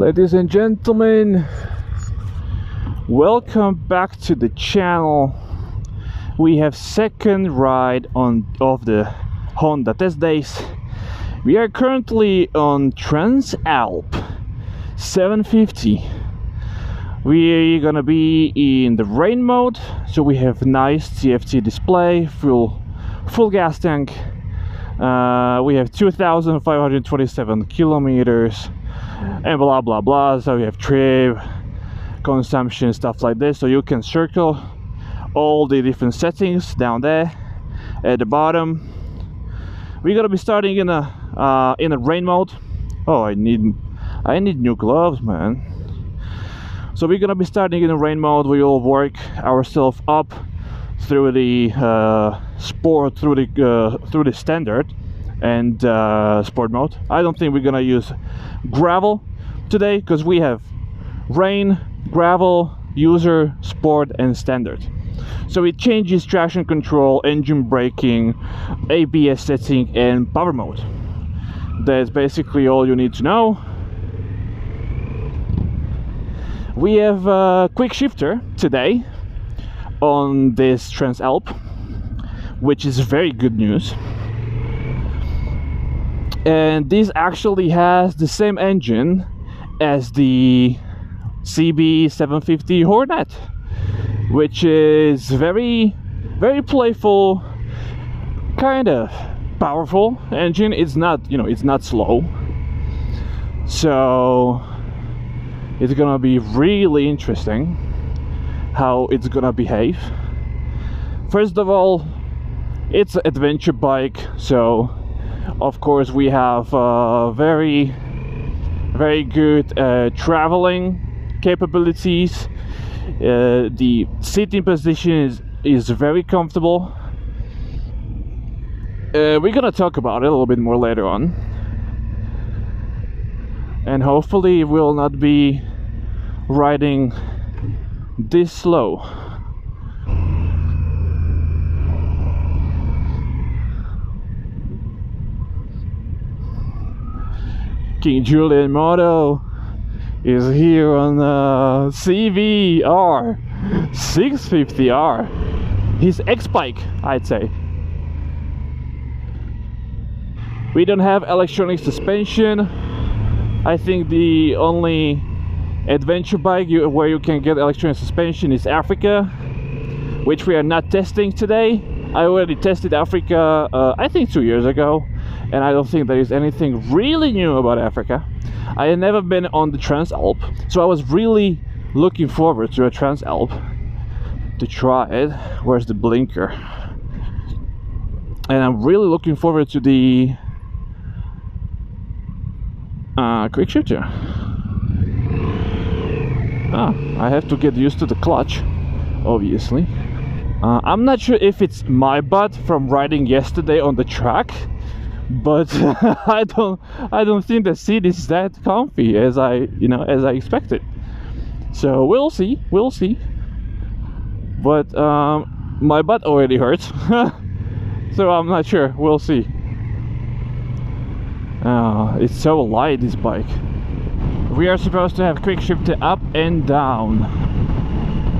Ladies and gentlemen, welcome back to the channel. We have second ride of the Honda test days. We are currently on TRANSALP 750. We're gonna be in the rain mode, so we have nice TFT display, full gas tank. We have 2,527 kilometers and blah blah blah. So we have trip, consumption, stuff like this. So you can circle all the different settings down there at the bottom. We're gonna be starting in a rain mode. Oh, I need new gloves, man. So we're gonna be starting in a rain mode. We will work ourselves up through the sport, through the standard and sport mode. I don't think we're gonna use gravel today because we have rain, gravel, user, sport and standard. So it changes traction control, engine braking, ABS setting and power mode. That's basically all you need to know. We have a quick shifter today on this TRANSALP, which is very good news. And this actually has the same engine as the CB750 Hornet, which is very playful, kind of powerful engine. It's not, it's not slow. So it's gonna be really interesting how it's gonna behave. First of all, it's an adventure bike, so of course we have very good traveling capabilities. The seating position is very comfortable. We're gonna talk about it a little bit more later on, and hopefully it will not be riding this slow. King Julian Moto is here on the CVR 650R, his X-Bike, I'd say. We don't have electronic suspension. I think the only adventure bike where you can get electronic suspension is Africa, which we are not testing today. I already tested Africa I think 2 years ago, and I don't think there is anything really new about Africa. I had never been on the TRANSALP, so I was really looking forward to a TRANSALP to try it. Where's the blinker? And I'm really looking forward to the quick shifter. I have to get used to the clutch, obviously. I'm not sure if it's my butt from riding yesterday on the track, but I don't think the seat is that comfy as I expected. So we'll see. But my butt already hurts, so I'm not sure. We'll see. It's so light, this bike. We are supposed to have quick shifter up and down,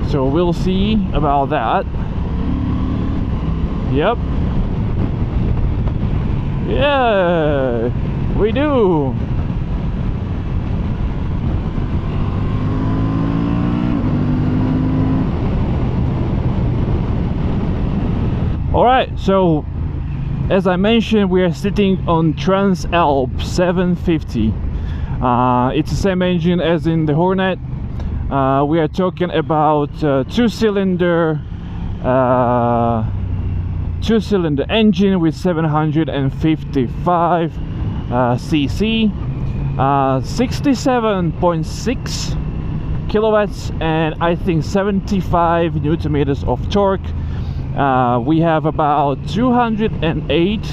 so we'll see about that. Yep. Yeah, we do. All right, so as I mentioned, we are sitting on TRANSALP 750. It's the same engine as in the Hornet. We are talking about two-cylinder engine with 755 cc, 67.6 kilowatts, and I think 75 newton meters of torque. We have about 208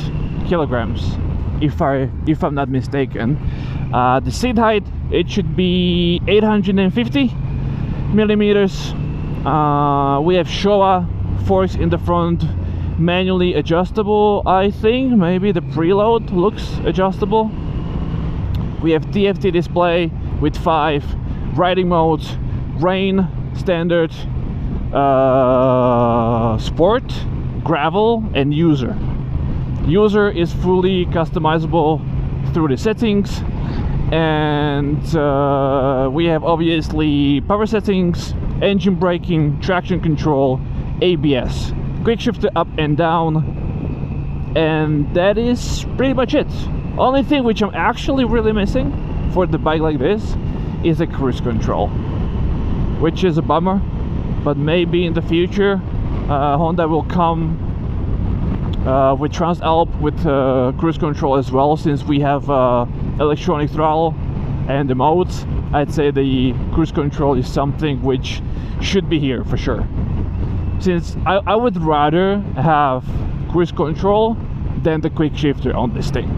kilograms, if I'm not mistaken. The seat height, it should be 850 millimeters. We have Showa forks in the front, manually adjustable. I think maybe the preload looks adjustable. We have TFT display, with 5 riding modes: rain, standard, sport, gravel, and user. User is fully customizable through the settings, and we have obviously power settings, engine braking, traction control, ABS, quick shifter up and down, and that is pretty much it. Only thing which I'm actually really missing for the bike like this is a cruise control, which is a bummer, but maybe in the future Honda will come with TRANSALP with cruise control as well, since we have electronic throttle and the modes. I'd say the cruise control is something which should be here for sure, since I would rather have cruise control than the quick shifter on this thing,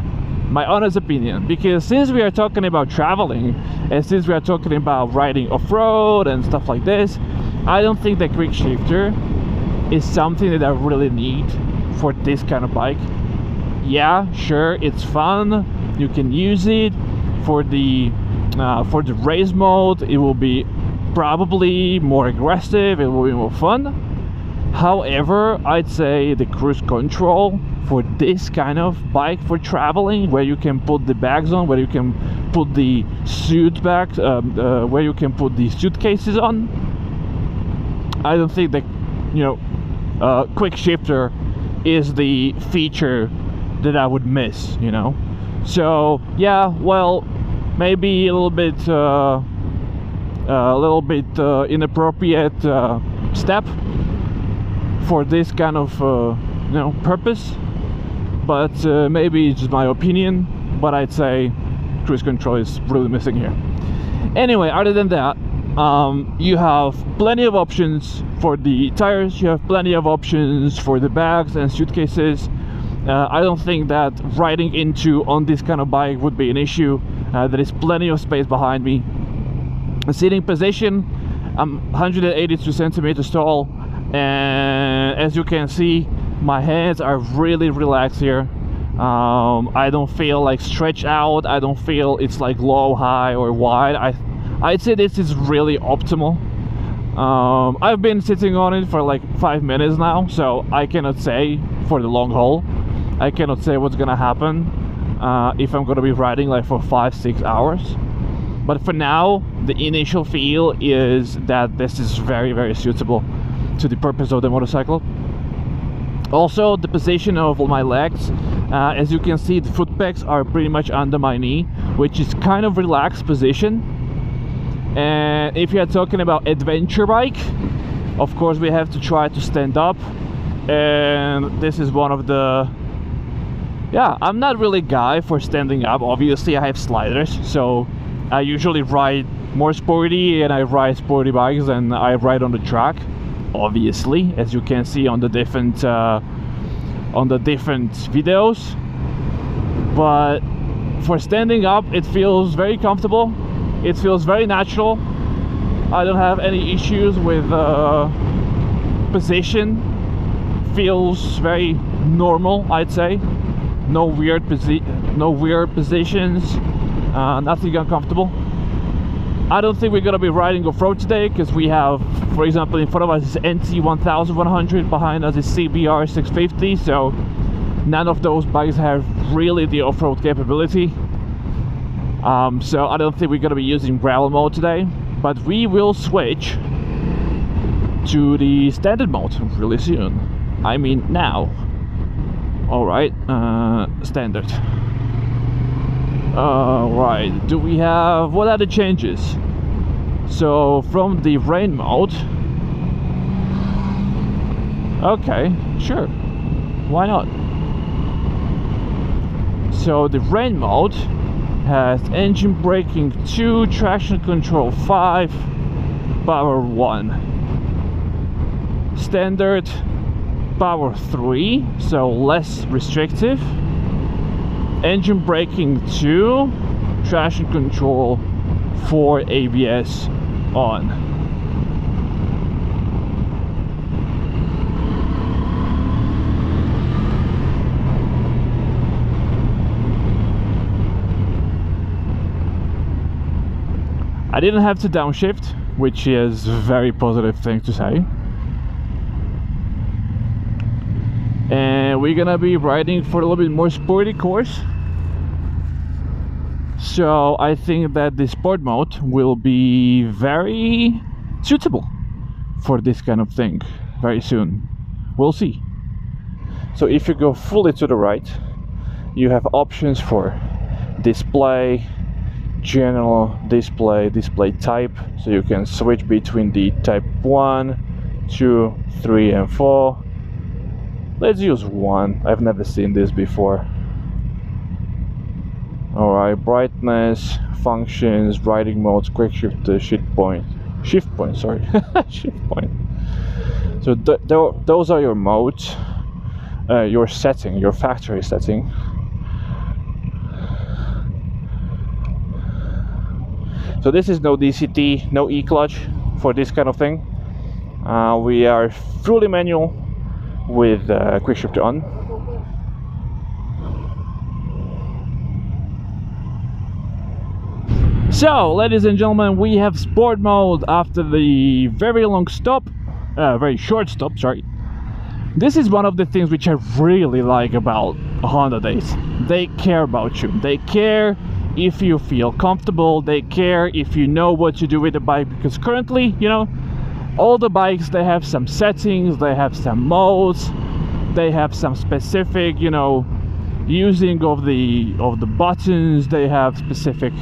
my honest opinion, because since we are talking about traveling and since we are talking about riding off-road and stuff like this, I don't think the quick shifter is something that I really need for this kind of bike. Yeah, sure, it's fun, you can use it for the race mode. It will be probably more aggressive, it will be more fun. However, I'd say the cruise control for this kind of bike for traveling, where you can put the bags on, where you can put the suit bags, where you can put the suitcases on, I don't think that, you know, quick shifter is the feature that I would miss, you know. So yeah, well, maybe a little bit inappropriate step for this kind of you know, purpose, but maybe it's just my opinion, but I'd say cruise control is really missing here. Anyway, other than that, you have plenty of options for the tires, you have plenty of options for the bags and suitcases. I don't think that riding into on this kind of bike would be an issue. There is plenty of space behind me. The seating position, I'm 182 centimeters tall, and as you can see, my hands are really relaxed here. I don't feel like stretched out, I don't feel it's like low, high, or wide. I'd say this is really optimal. I've been sitting on it for like 5 minutes now, so I cannot say for the long haul. I cannot say what's gonna happen if I'm gonna be riding like for 5-6 hours. But for now, the initial feel is that this is very suitable to the purpose of the motorcycle. Also, the position of my legs, as you can see, the foot pegs are pretty much under my knee, which is kind of relaxed position. And if you're talking about adventure bike, of course we have to try to stand up, and this is one of the, yeah, I'm not really a guy for standing up. Obviously I have sliders, so I usually ride more sporty, and I ride sporty bikes and I ride on the track, obviously, as you can see on the different videos. But for standing up, it feels very comfortable, it feels very natural. I don't have any issues with position. Feels very normal, I'd say. No weird positions, nothing uncomfortable. I don't think we're gonna be riding off-road today, because we have, for example, in front of us is NT 1100, behind us is CBR 650, so none of those bikes have really the off-road capability. So I don't think we're gonna be using gravel mode today, but we will switch to the standard mode really soon. I mean now. Alright, standard. Alright, do we have, what are the changes? So from the rain mode, okay, sure, why not? So the rain mode has engine braking 2, traction control 5, power 1. Standard, power 3, so less restrictive. Engine braking 2, traction control 4, ABS on. I didn't have to downshift, which is a very positive thing to say. And we're gonna be riding for a little bit more sporty course. So I think that the sport mode will be very suitable for this kind of thing very soon. We'll see. So if you go fully to the right, you have options for display, general display, display type, so you can switch between the type 1, 2, 3 and 4. Let's use 1. I've never seen this before. Alright, brightness, functions, riding modes, quick shift, shift point, sorry. Shift point. So those are your modes, your setting, your factory setting. So this is no DCT, no E-clutch for this kind of thing. We are fully manual with quick shift on. So, ladies and gentlemen, we have sport mode after the very long stop, very short stop, sorry. This is one of the things which I really like about Honda days. They care about you. They care if you feel comfortable. They care if you know what to do with the bike, because currently, you know, all the bikes, they have some settings, they have some modes, they have some specific, you know, using of the buttons, they have specific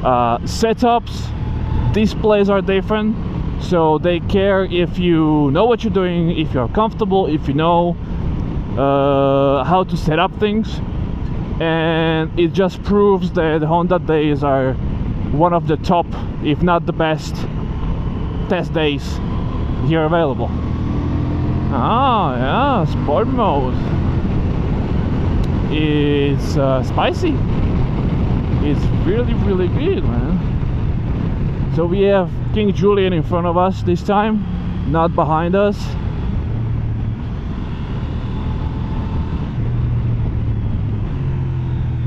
setups, displays are different, so they care if you know what you're doing, if you're comfortable, if you know how to set up things. And it just proves that Honda days are one of the top, if not the best, test days here available. Ah, yeah, sport mode. It's spicy. It's really, really good, man. So we have King Julian in front of us this time, not behind us.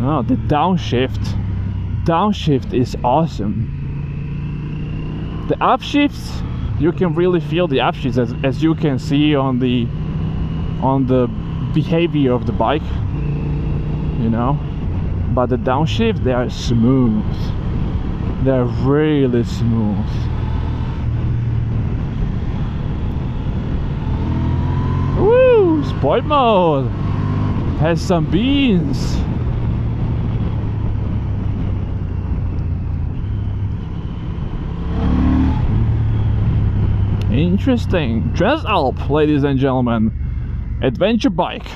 Oh, the downshift. Downshift is awesome. The upshifts, you can really feel the upshifts as you can see on the behavior of the bike, you know. But the downshift, they are smooth. They're really smooth. Woo! Sport mode has some beans. Interesting. TRANSALP, ladies and gentlemen. Adventure bike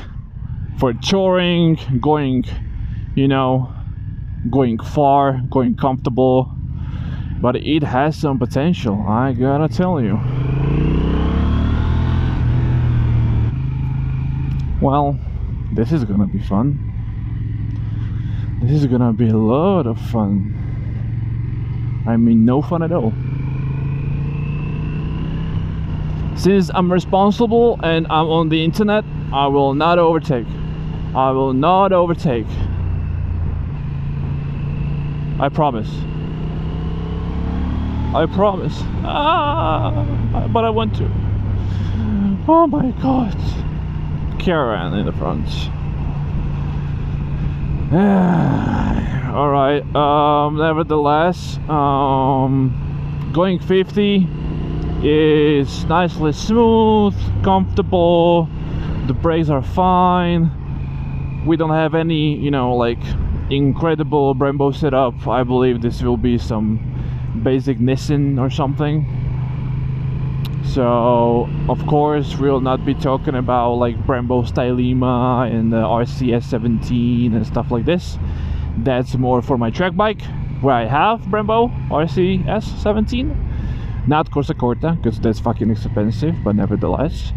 for touring, going, you know, going far, going comfortable. But it has some potential, I gotta tell you. Well, this is gonna be fun. This is gonna be a lot of fun. I mean, no fun at all. Since I'm responsible and I'm on the internet, I will not overtake. I will not overtake. I promise. I promise. But I want to. Oh my god. Caravan in the front. Alright, nevertheless, going 50 is nicely smooth, comfortable, the brakes are fine. We don't have any, you know, like incredible Brembo setup. I believe this will be some basic Nissan or something. So of course we'll not be talking about like Brembo Stylema and the RCS17 and stuff like this. That's more for my track bike, where I have Brembo RCS17, not Corsa Corta, because that's fucking expensive, but nevertheless.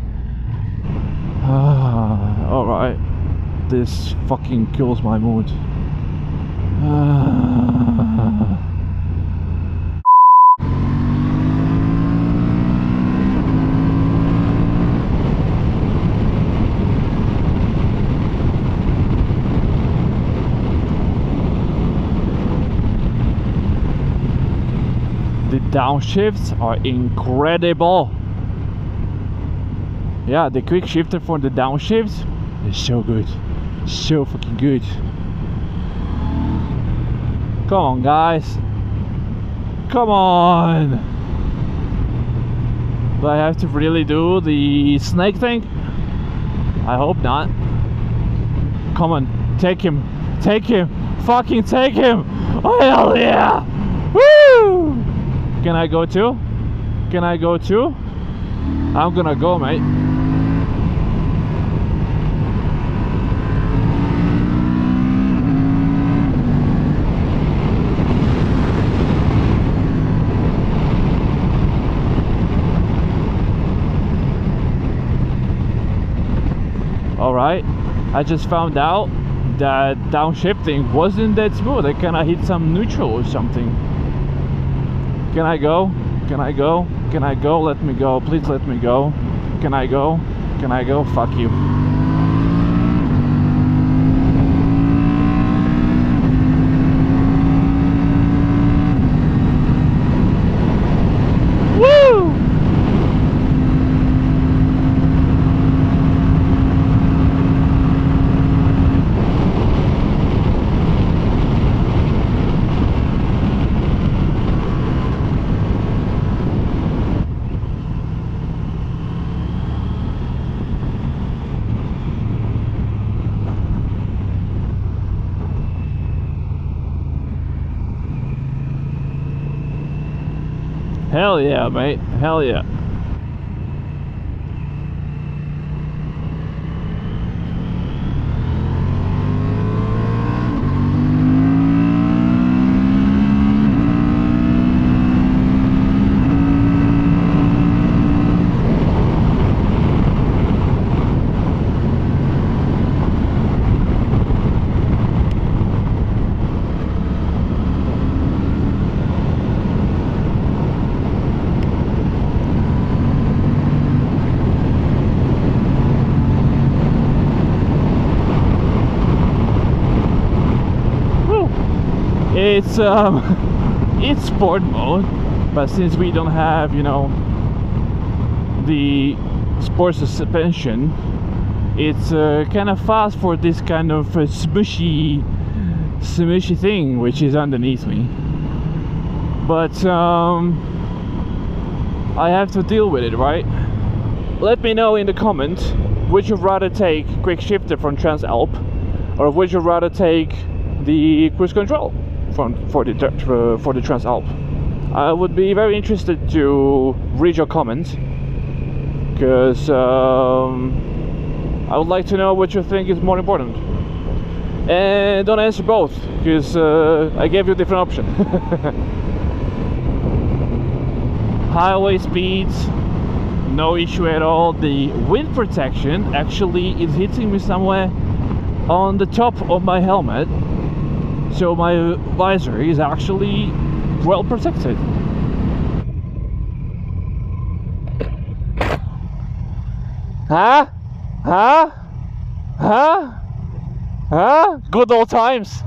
Alright, this fucking kills my mood. downshifts are incredible. Yeah, the quick shifter for the downshifts is so good, so fucking good. Come on, guys, come on. Do I have to really do the snake thing? I hope not. Come on, take him, fucking take him. Oh hell yeah! Woo! Can I go too? Can I go too? I'm gonna go, mate. Alright, I just found out that downshifting wasn't that smooth. I kinda hit some neutral or something. Can I go? Can I go? Can I go? Let me go. Please let me go. Can I go? Can I go? Fuck you. Hell yeah, mate. Hell yeah. It's sport mode, but since we don't have, you know, the sport suspension, it's kind of fast for this kind of smushy thing which is underneath me. But I have to deal with it, right? Let me know in the comments, would you rather take quick shifter from TRANSALP, or would you rather take the cruise control for the TRANSALP? I would be very interested to read your comments, because I would like to know what you think is more important. And don't answer both, because I gave you a different option. Highway speeds, no issue at all. The wind protection actually is hitting me somewhere on the top of my helmet, so my visor is actually well protected. Huh? Huh? Huh? Huh? Good old times.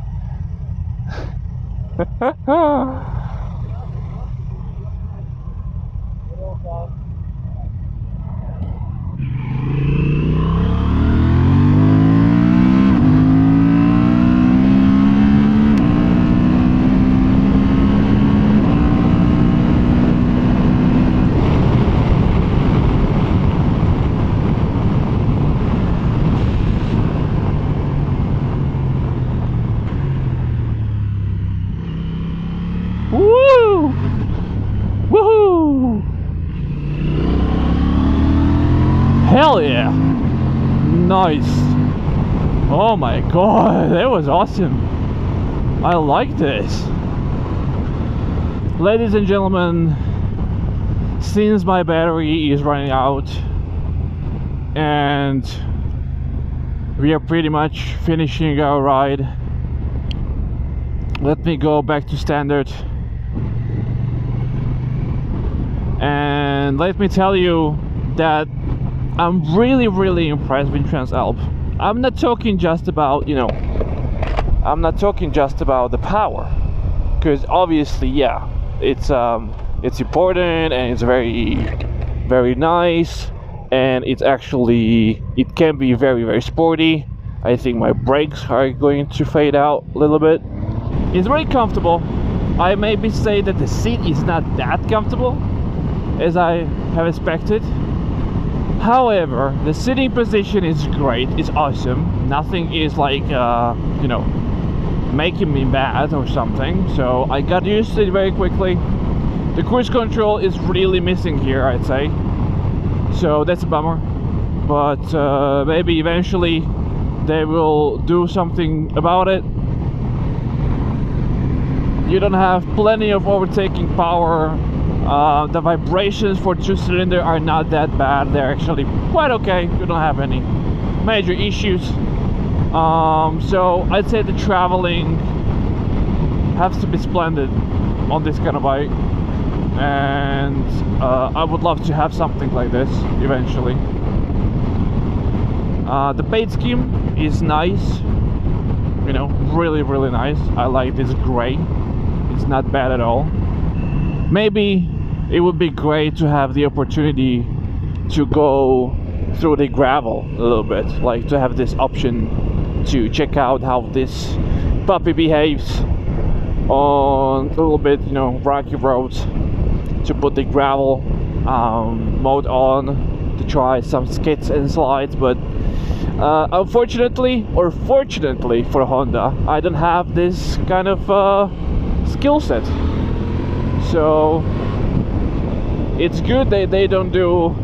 Hell yeah! Nice! Oh my god, that was awesome! I like this! Ladies and gentlemen, since my battery is running out and we are pretty much finishing our ride, let me go back to standard. And let me tell you that I'm really impressed with TRANSALP. I'm not talking just about, you know, I'm not talking just about the power, because obviously, yeah, it's it's important and it's very nice, and it can be very sporty. I think my brakes are going to fade out a little bit. It's very comfortable. I maybe say that the seat is not that comfortable as I have expected. However, the sitting position is great, it's awesome. Nothing is like, you know, making me mad or something. So I got used to it very quickly. The cruise control is really missing here, I'd say. So that's a bummer. But maybe eventually they will do something about it. You don't have plenty of overtaking power. The vibrations for 2-cylinder are not that bad. They're actually quite okay. You don't have any major issues. So I'd say the traveling has to be splendid on this kind of bike, and I would love to have something like this eventually. The paint scheme is nice, you know, really nice. I like this gray. It's not bad at all. Maybe it would be great to have the opportunity to go through the gravel a little bit, like to have this option to check out how this puppy behaves on a little bit, you know, rocky roads, to put the gravel mode on, to try some skids and slides. But unfortunately, or fortunately for Honda, I don't have this kind of skill set. So it's good that they don't do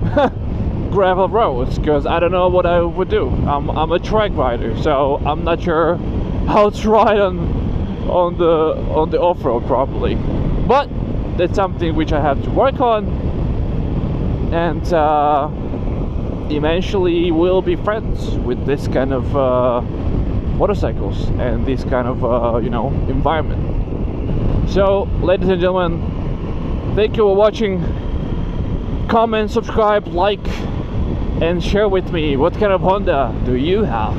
gravel roads, because I don't know what I would do. I'm a track rider, so I'm not sure how to ride on the off-road properly. But that's something which I have to work on, and eventually we'll be friends with this kind of motorcycles and this kind of you know, environment. So, ladies and gentlemen, thank you for watching. Comment, subscribe, like, and share with me what kind of Honda do you have.